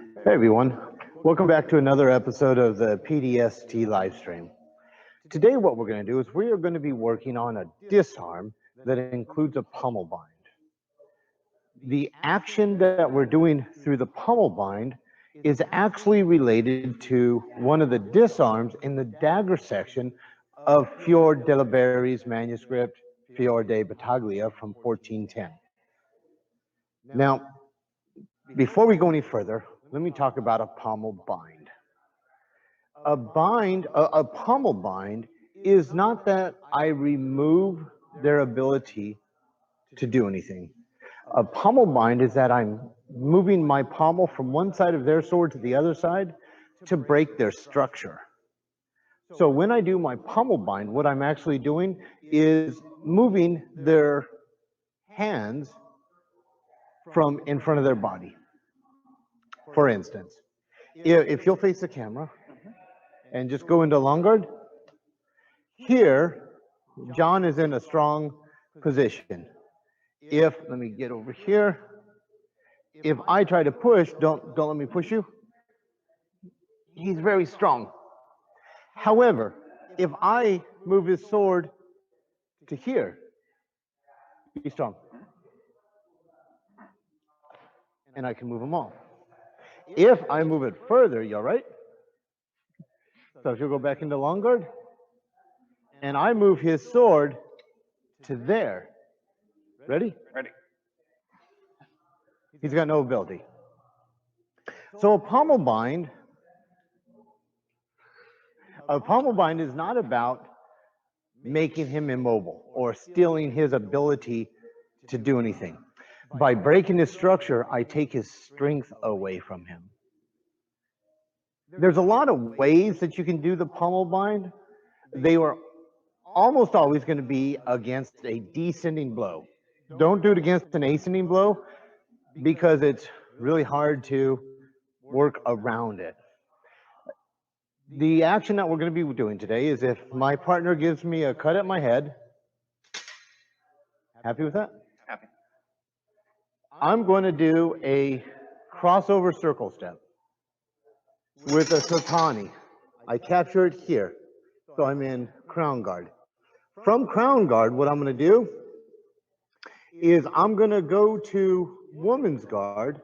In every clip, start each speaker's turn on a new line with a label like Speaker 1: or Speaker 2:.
Speaker 1: Hey everyone, welcome back to another episode of the PDST live stream. Today what we're going to do is we are going to be working on a disarm that includes a pommel bind. The action that we're doing through the pommel bind is actually related to one of the disarms in the Dagger section of Fior della Berry's manuscript Fior de Battaglia from 1410. Now, before we go any further, let me talk about a pommel bind. A pommel bind is not that I remove their ability to do anything. A pommel bind is that I'm moving my pommel from one side of their sword to the other side to break their structure. So when I do my pommel bind, what I'm actually doing is moving their hands from in front of their body. For instance, if you'll face the camera and just go into long guard, here, John is in a strong position. Let me get over here. If I try to push, don't let me push you. He's very strong. However, if I move his sword to here, he's strong. And I can move him off. If I move it further, you all right? So if you'll go back into long guard, and I move his sword to there. Ready?
Speaker 2: Ready.
Speaker 1: He's got no ability. So a pommel bind is not about making him immobile or stealing his ability to do anything. By breaking his structure, I take his strength away from him. There's a lot of ways that you can do the pommel bind. They were almost always going to be against a descending blow. Don't do it against an ascending blow because it's really hard to work around it. The action that we're going to be doing today is if my partner gives me a cut at my head. Happy with that?
Speaker 2: Happy.
Speaker 1: I'm going to do a crossover circle step with a Sotani. I capture it here, so I'm in crown guard. From crown guard, what I'm going to do is I'm going to go to woman's guard,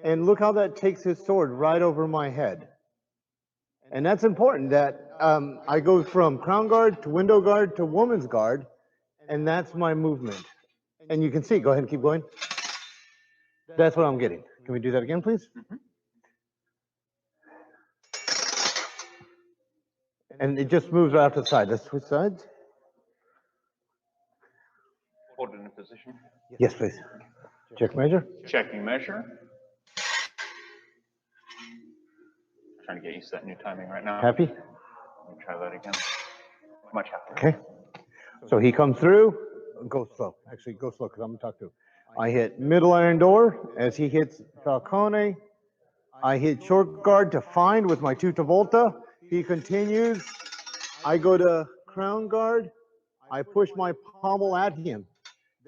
Speaker 1: and look how that takes his sword right over my head. And that's important that I go from crown guard to window guard to woman's guard, and that's my movement. And you can see, go ahead and keep going. That's what I'm getting. Can we do that again, please? And it just moves right out to the side. Let's switch sides.
Speaker 2: Hold it in position.
Speaker 1: Yes, please. Check measure.
Speaker 2: Checking measure. Trying to get used to that new timing right now.
Speaker 1: Happy?
Speaker 2: Let me try that again. Much happier.
Speaker 1: Okay. So he comes through. Go slow. Actually, go slow because I'm going to talk to him. I hit middle iron door as he hits Falcone. I hit short guard to find with my 2 Travolta. He continues. I go to crown guard. I push my pommel at him.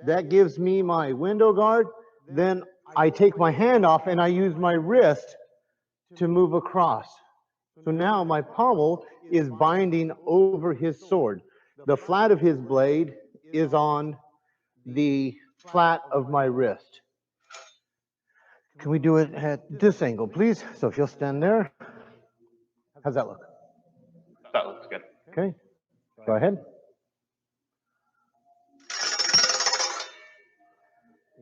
Speaker 1: That gives me my window guard. Then I take my hand off and I use my wrist to move across. So now my pommel is binding over his sword. The flat of his blade is on the flat of my wrist. Can we do it at this angle, please? So if you'll stand there. How's that look?
Speaker 2: That looks good.
Speaker 1: Okay, go ahead.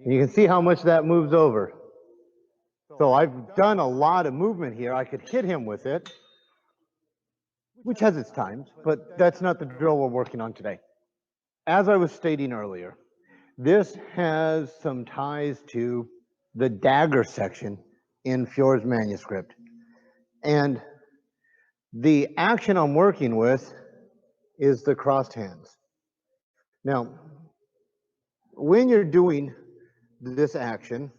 Speaker 1: You can see how much that moves over. So I've done a lot of movement here. I could hit him with it, which has its times, but that's not the drill we're working on today. As I was stating earlier, this has some ties to the Dagger section in Fior's manuscript. And the action I'm working with is the crossed hands. Now, when you're doing this action,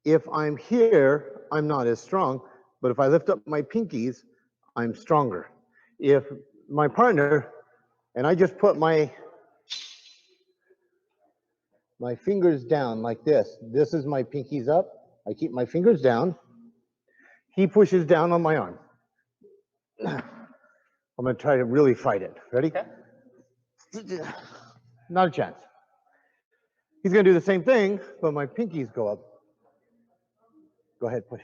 Speaker 1: if I'm here, I'm not as strong, but if I lift up my pinkies, I'm stronger. If my partner, and I just put my fingers down like this is my pinkies up, I keep my fingers down, He pushes down on my arm. I'm going to try to really fight it. Ready?
Speaker 2: Okay.
Speaker 1: Not a chance. He's going to do the same thing, but my pinkies go up. Go ahead, push.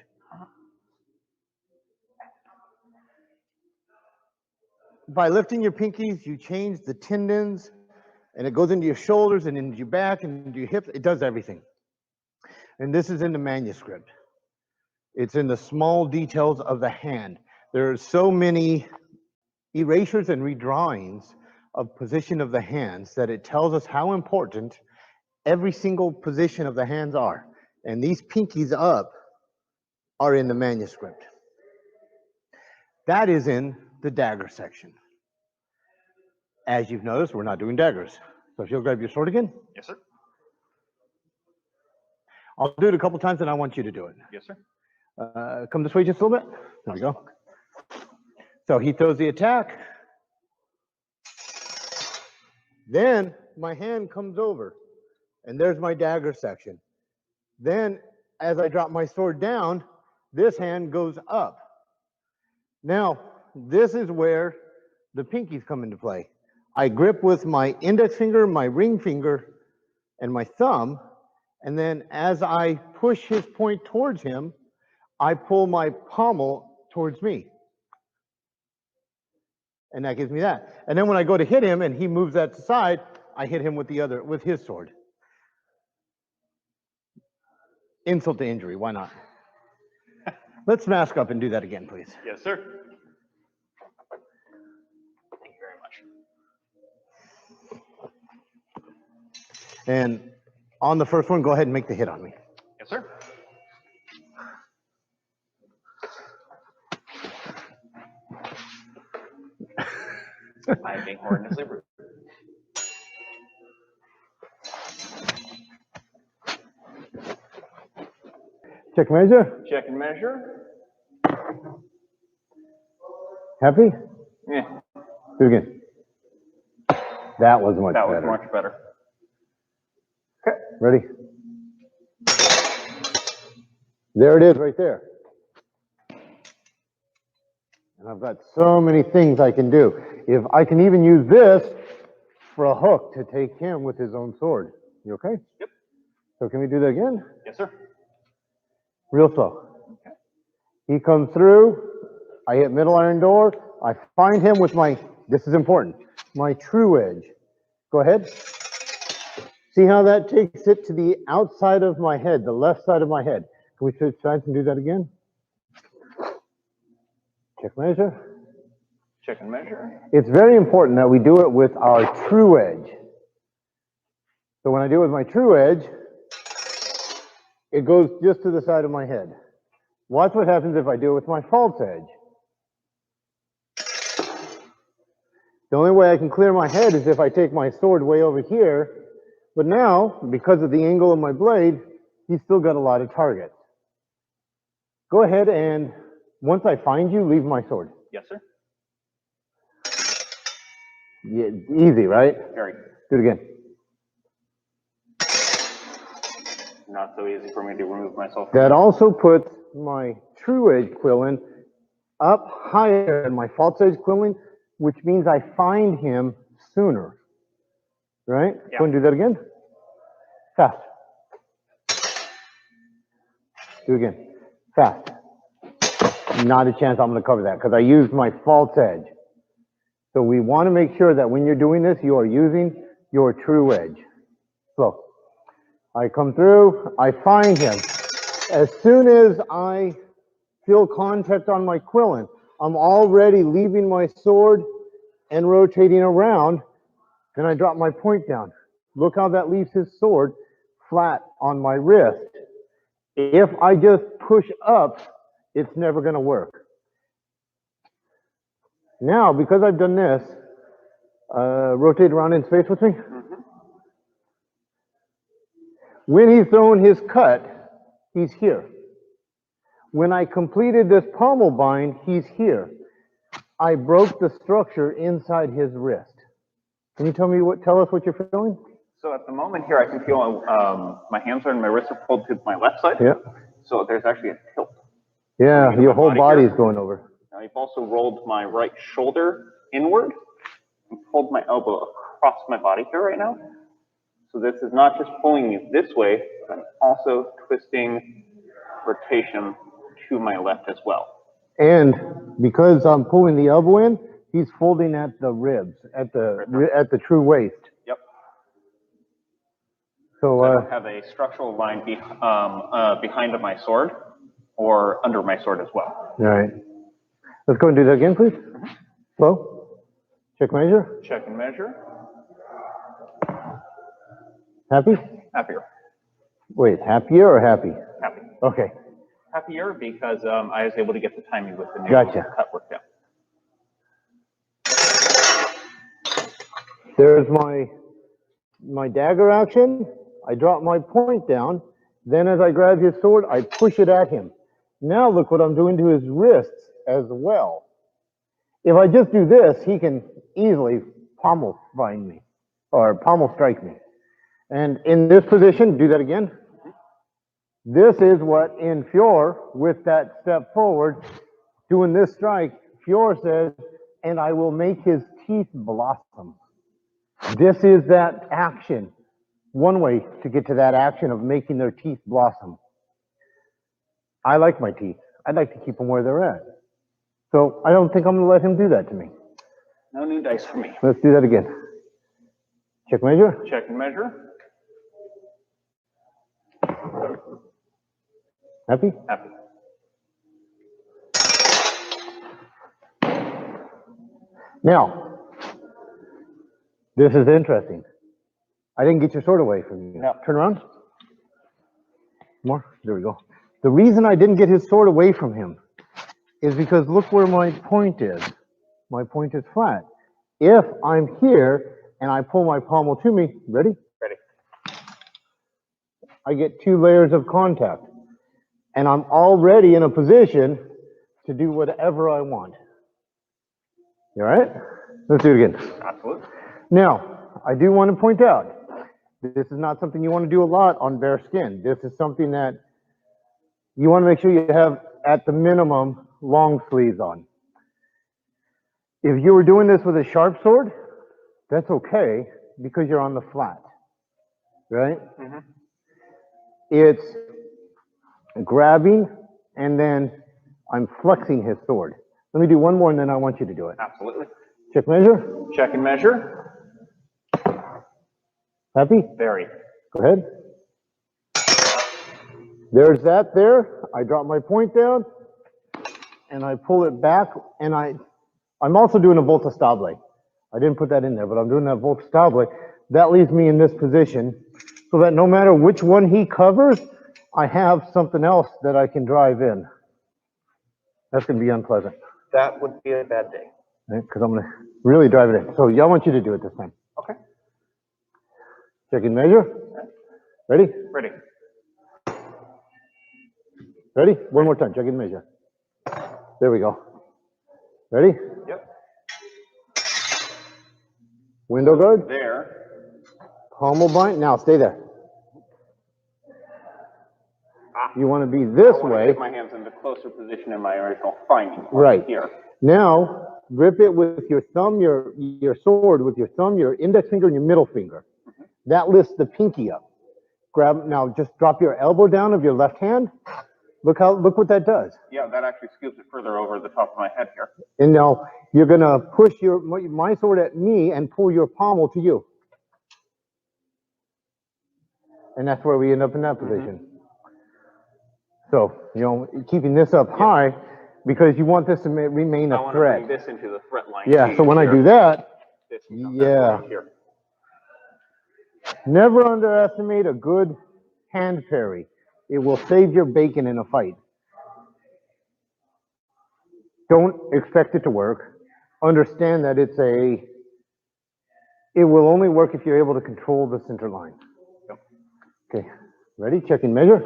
Speaker 1: By lifting your pinkies, you change the tendons, and it goes into your shoulders and into your back and into your hips. It does everything. And this is in the manuscript. It's in the small details of the hand. There are so many erasures and redrawings of position of the hands that it tells us how important every single position of the hands are. And these pinkies up are in the manuscript. That is in the dagger section. As you've noticed, we're not doing daggers. So if you'll grab your sword again.
Speaker 2: Yes, sir.
Speaker 1: I'll do it a couple times and I want you to do it.
Speaker 2: Yes, sir.
Speaker 1: Come this way just a little bit. There we go. So he throws the attack. Then my hand comes over and there's my dagger section. Then as I drop my sword down, this hand goes up. Now, this is where the pinkies come into play. I grip with my index finger, my ring finger, and my thumb, and then as I push his point towards him, I pull my pommel towards me. And that gives me that. And then when I go to hit him and he moves that aside, I hit him with his sword. Insult to injury, why not? Let's mask up and do that again, please.
Speaker 2: Yes, sir. Thank you very much.
Speaker 1: And on the first one, go ahead and make the hit on me.
Speaker 2: Yes, sir. I'm being horrendously rude.
Speaker 1: Check measure.
Speaker 2: Check and measure.
Speaker 1: Happy?
Speaker 2: Yeah.
Speaker 1: Do it again. That was much better.
Speaker 2: That was much better.
Speaker 1: Okay, ready? There it is right there. And I've got so many things I can do. If I can even use this for a hook to take him with his own sword. You okay?
Speaker 2: Yep.
Speaker 1: So can we do that again?
Speaker 2: Yes, sir.
Speaker 1: Real slow.
Speaker 2: Okay.
Speaker 1: He comes through. I hit middle iron door. I find him with my, this is important, my true edge. Go ahead. See how that takes it to the outside of my head, the left side of my head. Can we switch sides and do that again? Check measure.
Speaker 2: Check and measure.
Speaker 1: It's very important that we do it with our true edge. So when I do it with my true edge, it goes just to the side of my head. Watch what happens if I do it with my false edge. The only way I can clear my head is if I take my sword way over here. But now, because of the angle of my blade, he's still got a lot of targets. Go ahead and, once I find you, leave my sword.
Speaker 2: Yes, sir.
Speaker 1: Yeah, easy, right?
Speaker 2: Very.
Speaker 1: Do it again.
Speaker 2: Not so easy for me to remove myself.
Speaker 1: That also puts my true edge quillin up higher than my false edge quillin, which means I find him sooner. Right?
Speaker 2: Yeah.
Speaker 1: Go and do that again. Fast. Do it again. Fast. Not a chance I'm going to cover that because I used my false edge. So we want to make sure that when you're doing this, you are using your true edge. Slow. I come through, I find him. As soon as I feel contact on my quillin, I'm already leaving my sword and rotating around, and I drop my point down. Look how that leaves his sword flat on my wrist. If I just push up, it's never going to work. Now, because I've done this, rotate around in space with me. When he's thrown his cut, he's here. When I completed this pommel bind, he's here. I broke the structure inside his wrist. Can you tell us what you're feeling?
Speaker 2: So at the moment here, I can feel my hands are and my wrists are pulled to my left side.
Speaker 1: Yeah.
Speaker 2: So there's actually a tilt.
Speaker 1: Yeah, your whole body is
Speaker 2: here.
Speaker 1: going over.
Speaker 2: Now I've also rolled my right shoulder inward and pulled my elbow across my body here right now. So this is not just pulling me this way, but I'm also twisting rotation to my left as well.
Speaker 1: And because I'm pulling the elbow in, he's folding at the ribs, at the true waist.
Speaker 2: Yep.
Speaker 1: So
Speaker 2: I don't have a structural line behind my sword or under my sword as well.
Speaker 1: all right. Let's go and do that again, please. Slow. Check measure.
Speaker 2: Check and measure.
Speaker 1: Happy?
Speaker 2: Happier.
Speaker 1: Wait, happier or happy?
Speaker 2: Happy.
Speaker 1: Okay.
Speaker 2: Happier because I was able to get the timing with the new
Speaker 1: Gotcha.
Speaker 2: cut work down.
Speaker 1: There's my dagger action. I drop my point down. Then as I grab his sword, I push it at him. Now look what I'm doing to his wrists as well. If I just do this, he can easily pommel bind me or pommel strike me. And in this position, do that again. This is what in Fjord, with that step forward, doing this strike, Fjord says, and I will make his teeth blossom. This is that action. One way to get to that action of making their teeth blossom. I like my teeth. I'd like to keep them where they're at. So I don't think I'm going to let him do that to me.
Speaker 2: No new dice for me.
Speaker 1: Let's do that again. Check measure.
Speaker 2: Check and measure.
Speaker 1: Happy?
Speaker 2: Happy.
Speaker 1: Now, this is interesting. I didn't get your sword away from you.
Speaker 2: No.
Speaker 1: Turn around. More. There we go. The reason I didn't get his sword away from him is because look where my point is. My point is flat. If I'm here and I pull my pommel to me, ready?
Speaker 2: Ready.
Speaker 1: I get 2 layers of contact. And I'm already in a position to do whatever I want. You all right? Let's do it again.
Speaker 2: Absolutely.
Speaker 1: Now, I do want to point out, this is not something you want to do a lot on bare skin. This is something that you want to make sure you have, at the minimum, long sleeves on. If you were doing this with a sharp sword, that's okay, because you're on the flat, right?
Speaker 2: Mm-hmm.
Speaker 1: It's grabbing, and then I'm flexing his sword. Let me do one more, and then I want you to do it.
Speaker 2: Absolutely.
Speaker 1: Check measure.
Speaker 2: Check and measure.
Speaker 1: Happy?
Speaker 2: Very.
Speaker 1: Go ahead. There's that there. I drop my point down, and I pull it back, and I'm also doing a volta stable. I didn't put that in there, but I'm doing that volta stable. That leaves me in this position so that no matter which one he covers, I have something else that I can drive in. That's going to be unpleasant.
Speaker 2: That would be a bad day.
Speaker 1: Because I'm going to really drive it in. So I want you to do it this time.
Speaker 2: Okay.
Speaker 1: Check and measure. Ready?
Speaker 2: Ready.
Speaker 1: Ready? One more time. Check and measure. There we go. Ready?
Speaker 2: Yep.
Speaker 1: Window guard.
Speaker 2: There.
Speaker 1: Pommel bind. Now stay there. You want to be this way.
Speaker 2: Get my hands into closer position in my original finding.
Speaker 1: Right.
Speaker 2: Here.
Speaker 1: Now, grip it with your thumb, your sword with your thumb, your index finger, and your middle finger.
Speaker 2: Mm-hmm.
Speaker 1: That lifts the pinky up. Grab, now just drop your elbow down of your left hand. Look what that does.
Speaker 2: Yeah, that actually scoops it further over the top of my head here.
Speaker 1: And now you're gonna push my sword at me and pull your pommel to you. And that's where we end up in that position. Mm-hmm. So, keeping this up high because you want this to remain a threat.
Speaker 2: I want to bring this into the threat line.
Speaker 1: Yeah, so when I do that, never underestimate a good hand parry. It will save your bacon in a fight. Don't expect it to work. Understand that it will only work if you're able to control the center line.
Speaker 2: Yep.
Speaker 1: Okay, ready? Check and measure.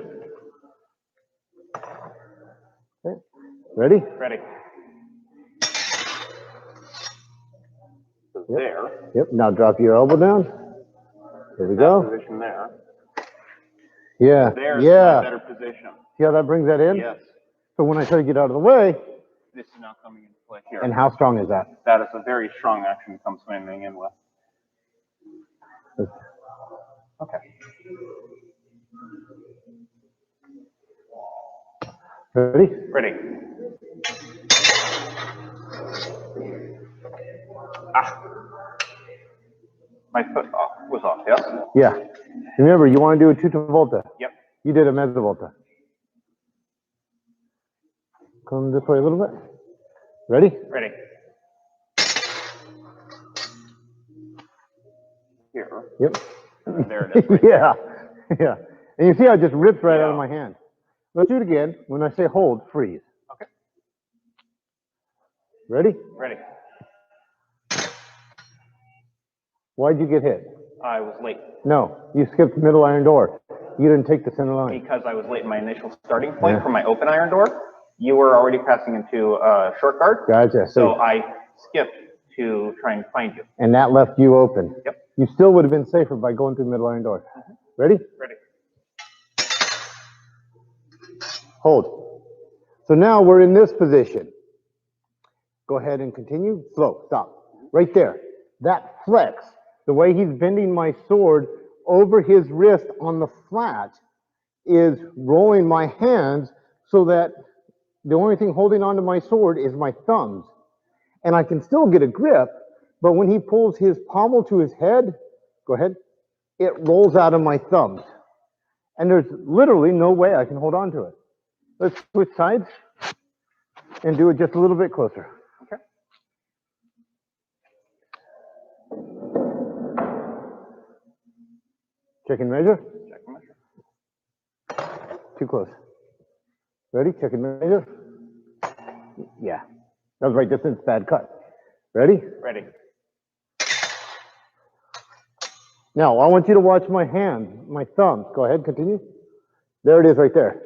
Speaker 1: Okay. Ready?
Speaker 2: Ready. So
Speaker 1: yep.
Speaker 2: There.
Speaker 1: Yep, now drop your elbow down. There we go.
Speaker 2: Position there.
Speaker 1: Yeah,
Speaker 2: There's
Speaker 1: yeah.
Speaker 2: a better position.
Speaker 1: See how that brings that in?
Speaker 2: Yes.
Speaker 1: So when I try to get out of the way,
Speaker 2: this is now coming into play here.
Speaker 1: and how strong is that?
Speaker 2: That is a very strong action to come swimming in with. Okay.
Speaker 1: Ready?
Speaker 2: Ready. Ah. My foot was off, yes?
Speaker 1: Yeah. Remember, you want to do a tuta volta.
Speaker 2: Yep.
Speaker 1: You did a mezza volta. Come this way a little bit. Ready?
Speaker 2: Ready. Here.
Speaker 1: Yep.
Speaker 2: There it is. Right
Speaker 1: Yeah. Yeah. And you see how it just rips right out of
Speaker 2: Yeah.
Speaker 1: my hand. Let's do it again. When I say hold, freeze.
Speaker 2: Okay.
Speaker 1: Ready?
Speaker 2: Ready.
Speaker 1: Why'd you get hit?
Speaker 2: I was late
Speaker 1: No, you skipped the middle iron door. You didn't take the center line.
Speaker 2: because I was late in my initial starting point for my open iron door. You were already passing into short guard.
Speaker 1: Gotcha.
Speaker 2: So I skipped to try and find you.
Speaker 1: And that left you open.
Speaker 2: Yep.
Speaker 1: You still would have been safer by going through the middle iron door. Ready?
Speaker 2: Ready.
Speaker 1: Hold. So now we're in this position. Go ahead and continue. Slow. Stop. Right there. That flex, the way he's bending my sword over his wrist on the flat, is rolling my hands so that the only thing holding onto my sword is my thumbs. And I can still get a grip, but when he pulls his pommel to his head, go ahead, it rolls out of my thumbs. And there's literally no way I can hold on to it. Let's switch sides and do it just a little bit closer.
Speaker 2: Okay.
Speaker 1: Check and measure.
Speaker 2: Check and measure.
Speaker 1: Too close. Ready? Check and measure. Yeah. That was right distance, bad cut. Ready?
Speaker 2: Ready.
Speaker 1: Now, I want you to watch my hand, my thumbs. Go ahead, continue. There it is right there.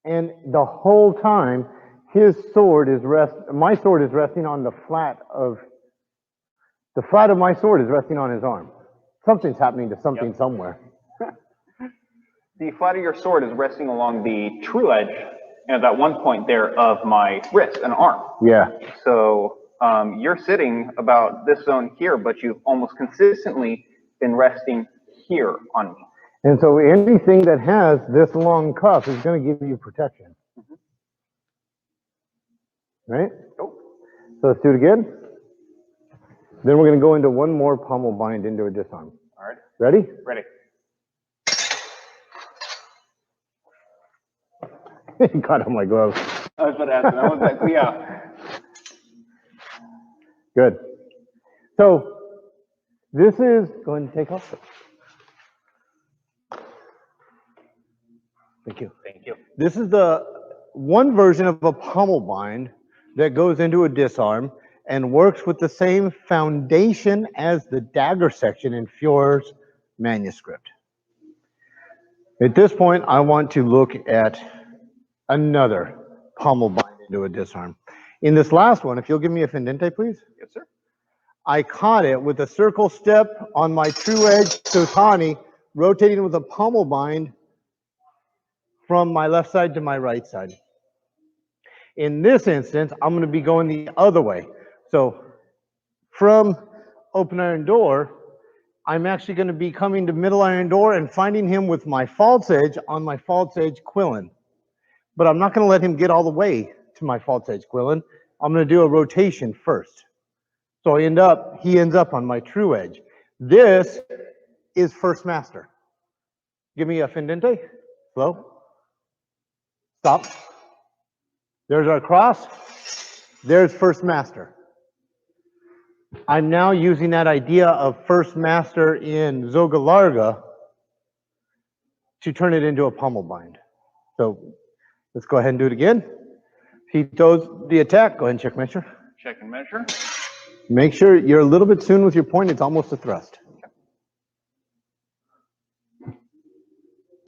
Speaker 1: And the whole time, my sword is resting on the flat of my sword is resting on his arm. Something's happening to something somewhere.
Speaker 2: The flat of your sword is resting along the true edge, and at one point there, of my wrist and arm.
Speaker 1: Yeah.
Speaker 2: So you're sitting about this zone here, but you've almost consistently been resting here on me.
Speaker 1: And so anything that has this long cuff is going to give you protection. Right?
Speaker 2: Oh.
Speaker 1: So let's do it again. Then we're going to go into one more pommel bind into a disarm.
Speaker 2: All right.
Speaker 1: Ready?
Speaker 2: Ready.
Speaker 1: Got on my glove.
Speaker 2: I was about to ask, that was like, yeah.
Speaker 1: Good. So this is, go ahead and take off. Thank you.
Speaker 2: Thank you.
Speaker 1: This is the one version of a pommel bind that goes into a disarm and works with the same foundation as the Dagger section in Fjore's manuscript. At this point, I want to look at another pommel bind into a disarm. In this last one, if you'll give me a fendente, please.
Speaker 2: Yes, sir.
Speaker 1: I caught it with a circle step on my true edge Sotani, rotating with a pommel bind from my left side to my right side. In this instance, I'm going to be going the other way. So from open iron door, I'm actually going to be coming to middle iron door and finding him with my false edge on my false edge quillin. But I'm not going to let him get all the way to my false edge quillin. I'm going to do a rotation first. So he ends up on my true edge. This is first master. Give me a fendente. Slow. Stop. There's our cross. There's first master. I'm now using that idea of first master in Zogho Largo to turn it into a pommel bind. So let's go ahead and do it again. He throws the attack. Go ahead and check measure.
Speaker 2: Check and measure.
Speaker 1: Make sure you're a little bit soon with your point. It's almost a thrust.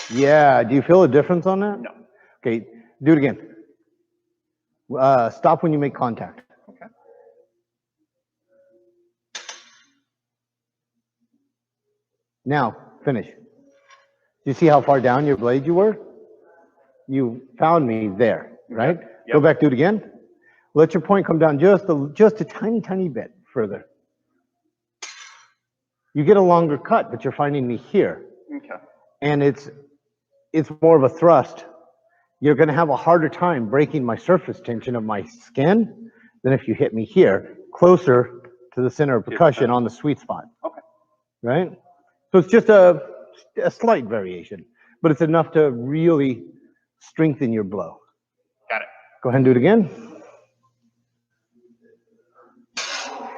Speaker 1: Yeah. Do you feel a difference on that?
Speaker 2: No.
Speaker 1: Okay. Do it again. Stop when you make contact.
Speaker 2: Okay.
Speaker 1: Now, finish. Do you see how far down your blade you were? you found me there, right?
Speaker 2: Yep.
Speaker 1: Go back, do it again. Let your point come down just a tiny, tiny bit further. You get a longer cut, but you're finding me here.
Speaker 2: Okay.
Speaker 1: And it's more of a thrust. You're going to have a harder time breaking my surface tension of my skin than if you hit me here, closer to the center of percussion on the sweet spot.
Speaker 2: Okay.
Speaker 1: Right? So it's just a slight variation, but it's enough to really strengthen your blow.
Speaker 2: Got it.
Speaker 1: Go ahead and do it again.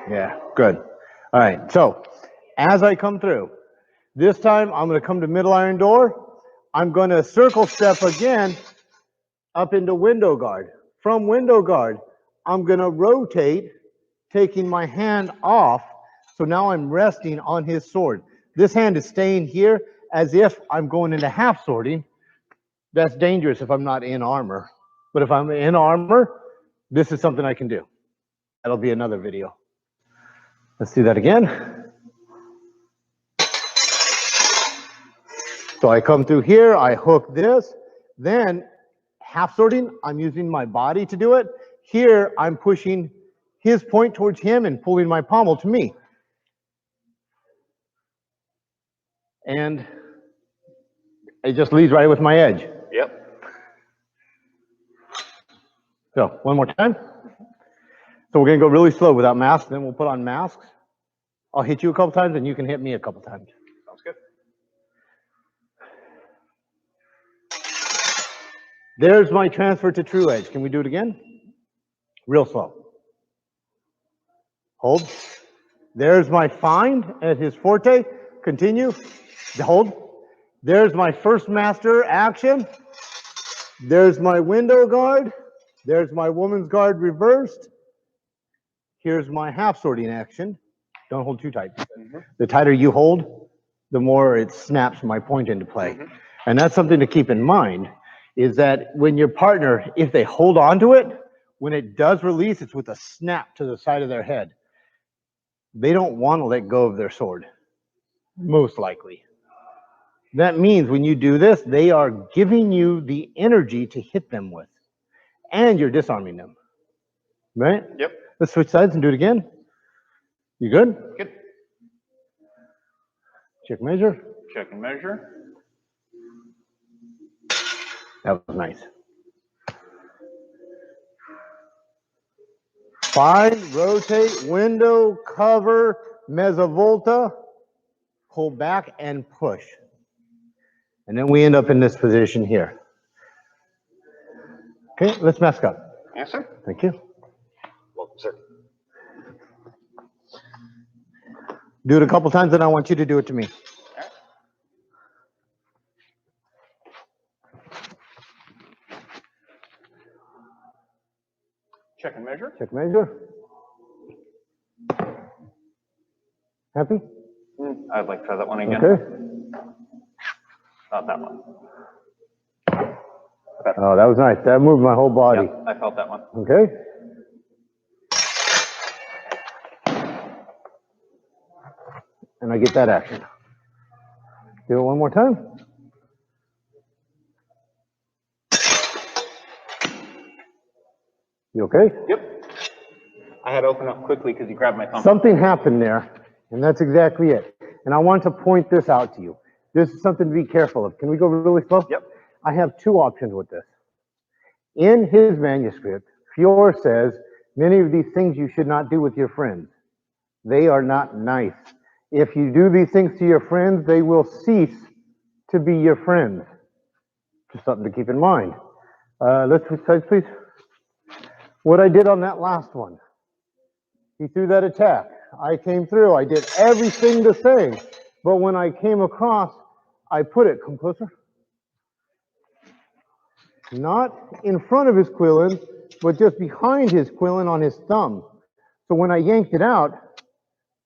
Speaker 1: Yeah, good. All right, so as I come through, this time I'm going to come to middle iron door. I'm going to circle step again up into window guard. From window guard, I'm going to rotate, taking my hand off. So now I'm resting on his sword. This hand is staying here as if I'm going into half swording. That's dangerous if I'm not in armor. But if I'm in armor, this is something I can do. That'll be another video. Let's do that again. So I come through here, I hook this, then half swording, I'm using my body to do it. Here, I'm pushing his point towards him and pulling my pommel to me. And it just leads right with my edge.
Speaker 2: Yep.
Speaker 1: So, one more time. So we're going to go really slow without masks, then we'll put on masks. I'll hit you a couple times and you can hit me a couple times.
Speaker 2: Sounds good.
Speaker 1: There's my transfer to true edge. Can we do it again? Real slow. Hold. There's my find at his forte. Continue. Hold. There's my first master action. There's my window guard. There's my woman's guard reversed. Here's my half sorting action. Don't hold too tight. The tighter you hold, the more it snaps my point into play. And that's something to keep in mind, is that when your partner, if they hold on to it, when it does release, it's with a snap to the side of their head. They don't want to let go of their sword, most likely. That means when you do this, they are giving you the energy to hit them with, and you're disarming them, right?
Speaker 2: Yep.
Speaker 1: Let's switch sides and do it again. You good?
Speaker 2: Good.
Speaker 1: Check measure.
Speaker 2: Check and measure.
Speaker 1: That was nice. Find, rotate, window, cover, mezzavolta, pull back and push. And then we end up in this position here. Okay, let's mask up.
Speaker 2: Yes, sir.
Speaker 1: Thank you.
Speaker 2: Welcome, sir.
Speaker 1: Do it a couple times, and I want you to do it to me.
Speaker 2: All right. Check and measure.
Speaker 1: Check measure. Happy?
Speaker 2: I'd like to try that one again.
Speaker 1: Okay.
Speaker 2: Not that one.
Speaker 1: Oh, that was nice. That moved my whole body.
Speaker 2: Yep, I felt that one.
Speaker 1: Okay. And I get that action. Do it one more time. You okay?
Speaker 2: Yep. I had to open up quickly because you grabbed my thumb.
Speaker 1: Something happened there, and that's exactly it. And I want to point this out to you. This is something to be careful of. Can we go really slow?
Speaker 2: Yep.
Speaker 1: I have two options with this. In his manuscript, Fior says, many of these things you should not do with your friends. They are not nice. If you do these things to your friends, they will cease to be your friends. Just something to keep in mind. Let's switch sides, please. What I did on that last one, he threw that attack. I came through. I did everything the same. But when I came across, I put it, come closer. Not in front of his quillin, but just behind his quillin on his thumb. So when I yanked it out,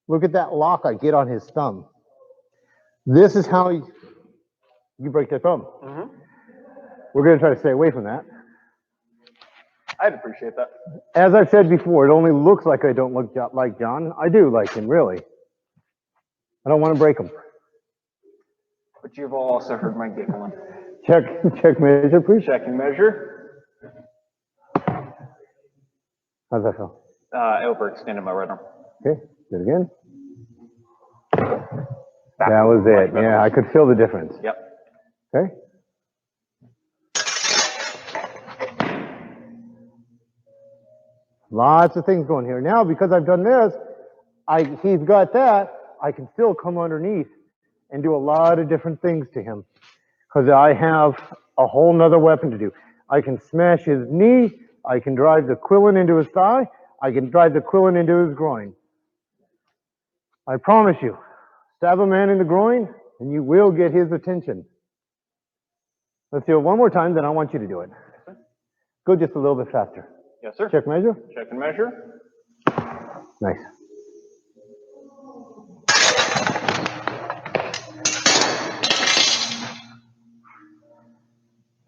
Speaker 1: look at that lock I get on his thumb. This is how you break that thumb. We're going to try to stay away from that.
Speaker 2: I'd appreciate that.
Speaker 1: As I've said before, it only looks like I don't look like John. I do like him, really. I don't want to break him.
Speaker 2: But you've also heard my giggling.
Speaker 1: Check measure, please.
Speaker 2: Check and measure.
Speaker 1: How's that feel?
Speaker 2: I overextended my right arm.
Speaker 1: Okay, do it again. That was it. Yeah, I could feel the difference.
Speaker 2: Yep.
Speaker 1: Okay. Lots of things going here. Now, because I've done this, he's got that, I can still come underneath and do a lot of different things to him. Because I have a whole nother weapon to do. I can smash his knee, I can drive the quillin into his thigh, I can drive the quillin into his groin. I promise you, stab a man in the groin, and you will get his attention. Let's do it one more time, then I want you to do it. Go just a little bit faster.
Speaker 2: Yes, sir.
Speaker 1: Check measure.
Speaker 2: Check and measure.
Speaker 1: Nice.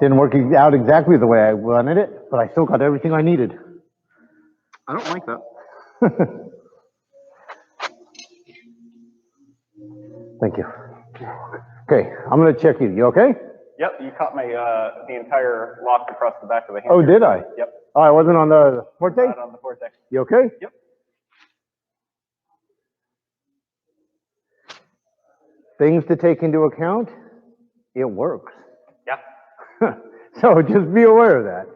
Speaker 1: Didn't work out exactly the way I wanted it, but I still got everything I needed.
Speaker 2: I don't like that.
Speaker 1: Thank you. Okay, I'm gonna check you. You okay?
Speaker 2: Yep, you caught my the entire lock across the back of the hand.
Speaker 1: Oh, did I?
Speaker 2: Yep.
Speaker 1: Oh, I wasn't on the forte?
Speaker 2: Not on the forte.
Speaker 1: You okay?
Speaker 2: Yep.
Speaker 1: Things to take into account, it works.
Speaker 2: Yeah.
Speaker 1: So just be aware of that.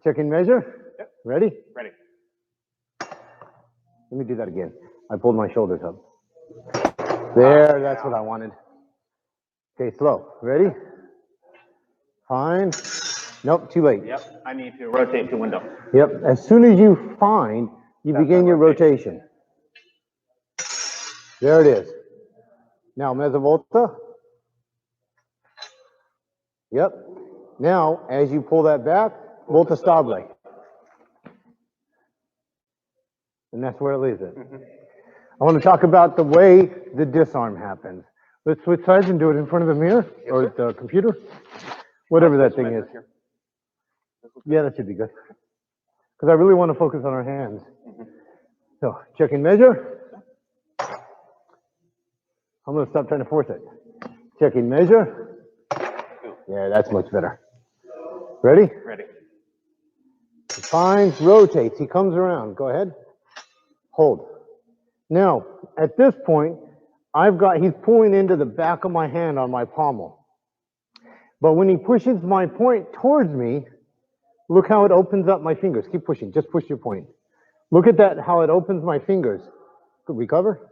Speaker 1: Check and measure.
Speaker 2: Yep.
Speaker 1: Ready?
Speaker 2: Ready.
Speaker 1: Let me do that again. I pulled my shoulders up. There, that's what I wanted. Okay, slow. Ready? Fine. Nope, too late.
Speaker 2: Yep, I need to rotate the window.
Speaker 1: Yep, as soon as you find, you begin your rotation. There it is. Now, mezza volta. Yep. Now, as you pull that back, volta stabile. And that's where it leaves it. I want to talk about the way the disarm happens. Let's switch sides and do it in front of the mirror or the computer, whatever that thing is. Yeah, that should be good. Because I really want to focus on our hands. So, check and measure. I'm going to stop trying to force it. Check and measure. Yeah, that's much better. Ready?
Speaker 2: Ready.
Speaker 1: He finds, rotates, he comes around. Go ahead. Hold. Now, at this point, he's pulling into the back of my hand on my pommel. But when he pushes my point towards me, look how it opens up my fingers. Keep pushing, just push your point. Look at that, how it opens my fingers. Recover.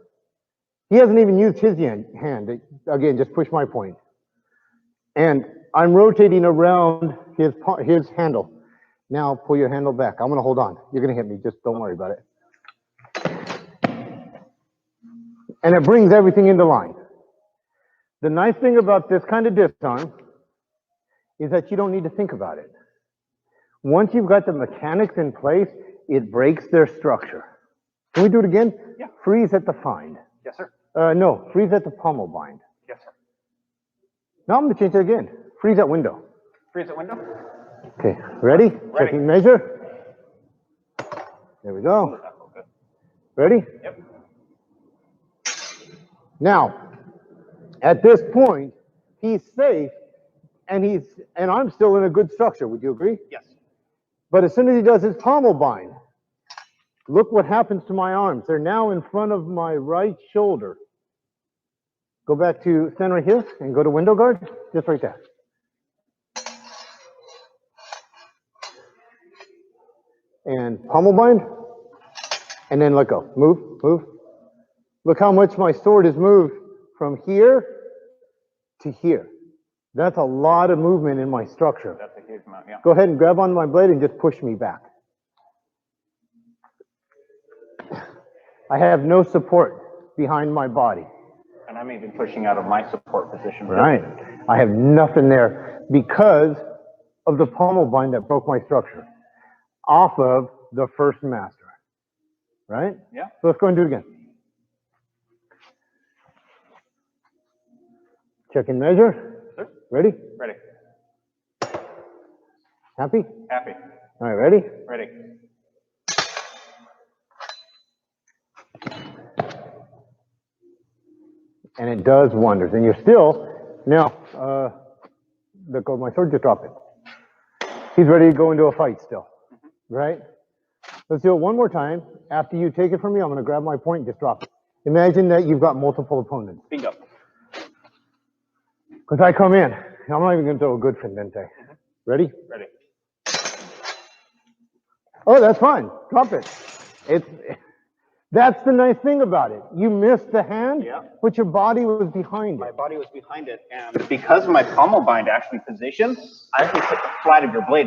Speaker 1: He hasn't even used his hand. Again, just push my point. And I'm rotating around his handle. Now pull your handle back. I'm gonna hold on. You're gonna hit me, just don't worry about it. And it brings everything into line. The nice thing about this kind of disarm is that you don't need to think about it. Once you've got the mechanics in place, it breaks their structure. Can we do it again?
Speaker 2: Yeah.
Speaker 1: Freeze at the find.
Speaker 2: Yes, sir.
Speaker 1: No, freeze at the pommel bind.
Speaker 2: Yes, sir.
Speaker 1: Now I'm gonna change it again. Freeze at window.
Speaker 2: Freeze at window.
Speaker 1: Okay, ready?
Speaker 2: Ready.
Speaker 1: Checking measure. There we go. Ready?
Speaker 2: Yep.
Speaker 1: Now, at this point, he's safe, and I'm still in a good structure. Would you agree?
Speaker 2: Yes.
Speaker 1: But as soon as he does his pommel bind, look what happens to my arms. They're now in front of my right shoulder. Go back to stand right here and go to window guard, just right there. And pommel bind, and then let go. Move, move. Look how much my sword is moved from here to here. That's a lot of movement in my structure.
Speaker 2: That's a huge amount, yeah.
Speaker 1: Go ahead and grab onto my blade and just push me back. I have no support behind my body.
Speaker 2: And I'm even pushing out of my support position.
Speaker 1: Right. I have nothing there because of the pommel bind that broke my structure off of the first master. Right?
Speaker 2: Yeah.
Speaker 1: So let's go and do it again. Check and measure.
Speaker 2: Sir.
Speaker 1: Ready?
Speaker 2: Ready.
Speaker 1: Happy?
Speaker 2: Happy.
Speaker 1: All right, ready?
Speaker 2: Ready.
Speaker 1: And it does wonders. And you're still, now, let go of my sword, just drop it. He's ready to go into a fight still, right? Let's do it one more time. After you take it from me, I'm going to grab my point and just drop it. Imagine that you've got multiple opponents.
Speaker 2: Bingo.
Speaker 1: Because I come in, I'm not even going to throw a good Fendente. Ready?
Speaker 2: Ready.
Speaker 1: Oh, that's fine. Drop it. That's the nice thing about it. You missed the hand,
Speaker 2: yeah,
Speaker 1: but your body was behind it.
Speaker 2: My body was behind it, and because of my pommel bind actually positioned, I actually put the flat of your blade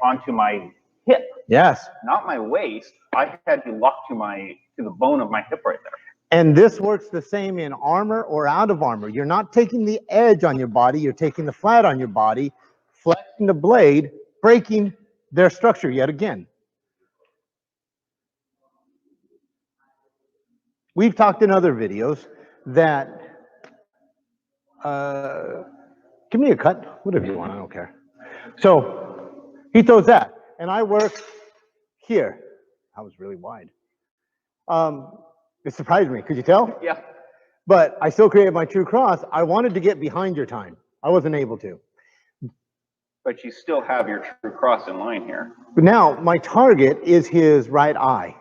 Speaker 2: onto my hip.
Speaker 1: Yes.
Speaker 2: Not my waist. I had you locked to the bone of my hip right there.
Speaker 1: And this works the same in armor or out of armor. You're not taking the edge on your body, you're taking the flat on your body, flexing the blade, breaking their structure yet again. We've talked in other videos that, give me a cut, whatever you want, I don't care. So he throws that, and I work here. That was really wide. It surprised me, could you tell?
Speaker 2: Yeah.
Speaker 1: But I still created my true cross. I wanted to get behind your time. I wasn't able to.
Speaker 2: But you still have your true cross in line here.
Speaker 1: But now my target is his right eye,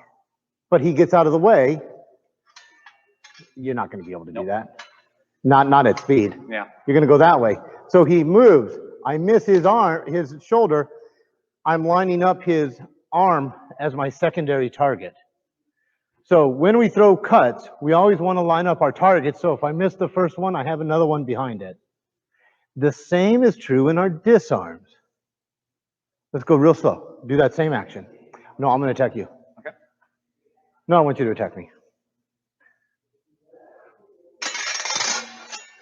Speaker 1: but he gets out of the way. You're not going to be able to do that. Not at speed.
Speaker 2: Yeah.
Speaker 1: You're going to go that way. So he moves. I miss his arm, his shoulder. I'm lining up his arm as my secondary target. So when we throw cuts, we always want to line up our targets. So if I miss the first one, I have another one behind it. The same is true in our disarms. Let's go real slow. Do that same action. No, I'm going to attack you.
Speaker 2: Okay.
Speaker 1: No, I want you to attack me.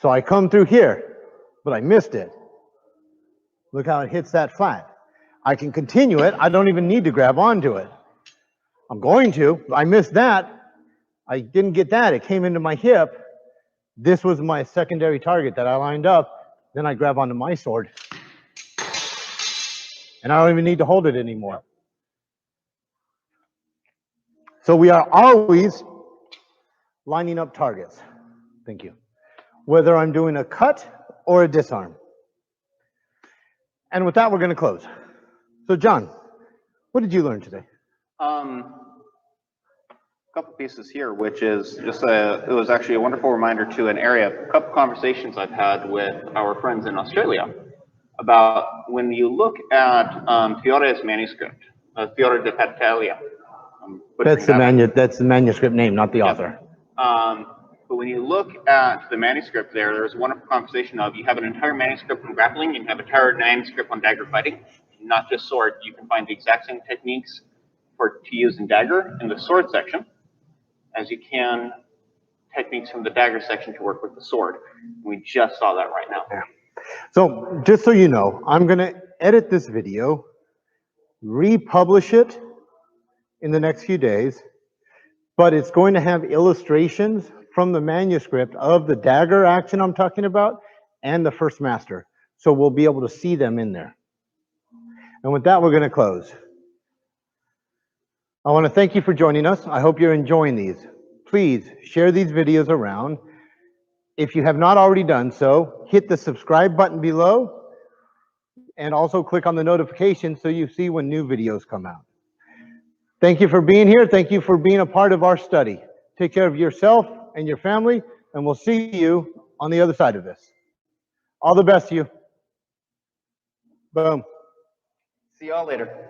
Speaker 1: So I come through here, but I missed it. Look how it hits that flat. I can continue it. I don't even need to grab onto it. I'm going to. I missed that. I didn't get that. It came into my hip. This was my secondary target that I lined up. Then I grab onto my sword. And I don't even need to hold it anymore. So we are always lining up targets. Thank you. Whether I'm doing a cut or a disarm. And with that, we're going to close. So John, what did you learn today?
Speaker 2: A couple pieces here, which is just it was actually a wonderful reminder to a couple conversations I've had with our friends in Australia about when you look at Fiore's manuscript, Fiore de Battaglia.
Speaker 1: That's the manuscript name, not the author.
Speaker 2: But when you look at the manuscript there's a wonderful conversation of you have an entire manuscript on grappling, and you have an entire manuscript on dagger fighting, not just sword. You can find the exact same techniques to use in dagger in the sword section as you can techniques from the dagger section to work with the sword. We just saw that right now.
Speaker 1: Yeah. So just so you know, I'm going to edit this video, republish it in the next few days, but it's going to have illustrations from the manuscript of the dagger action I'm talking about and the first master. So we'll be able to see them in there. And with that, we're going to close. I want to thank you for joining us. I hope you're enjoying these. Please share these videos around. If you have not already done so, hit the subscribe button below and also click on the notification so you see when new videos come out. Thank you for being here. Thank you for being a part of our study. Take care of yourself and your family, and we'll see you on the other side of this. All the best to you. Boom.
Speaker 2: See y'all later.